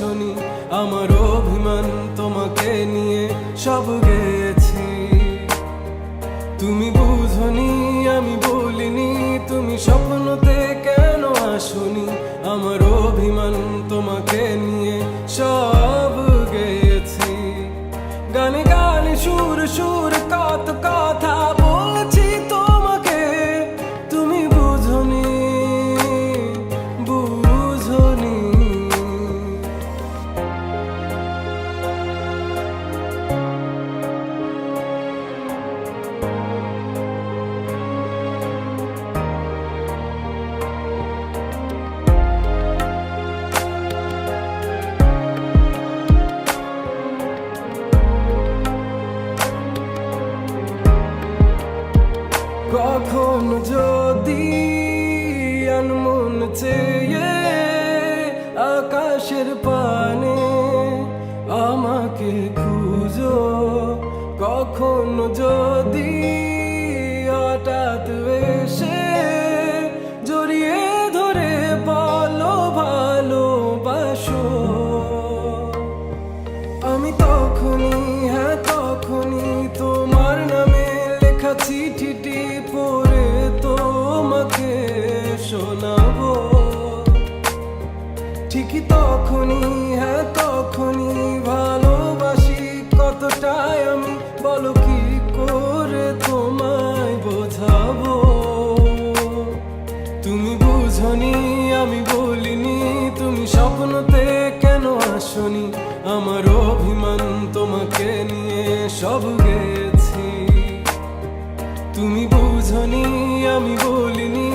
আসনি, আমার অভিমান তোমাকে নিয়ে সব গেছি। তুমি বুঝনি আমি বলিনি, তুমি স্বপ্নতে কেন আসনি, আমার অভিমান তোমাকে নিয়ে সব গেছি। গানে গানে সুর সুর কত কথা বলছি তোমাকে, তুমি বুঝনি বুঝনি। কখন যদি আনমন চেয়ে আকাশের পানে আমাকে খুঁজো, কখন যদি হঠাৎ এসে জড়িয়ে ধরে বলো ভালোবাসো, আমি তখনই হ্যাঁ তখনই তোমার নামে লেখা চিঠিটি পড়ে তোমাকে শোনাবো। ঠিকই তখনই হ্যাঁ তখনই ভালোবাসি কতটাই আমি, বলো কি করে তোমায় বোঝাবো। তুমি বুঝনি আমি বলিনি, তুমি স্বপ্নতে কেন আসনি, আমার অভিমান তোমাকে নিয়ে সব গেছি। তুমি বুঝনি আমি বলিনি,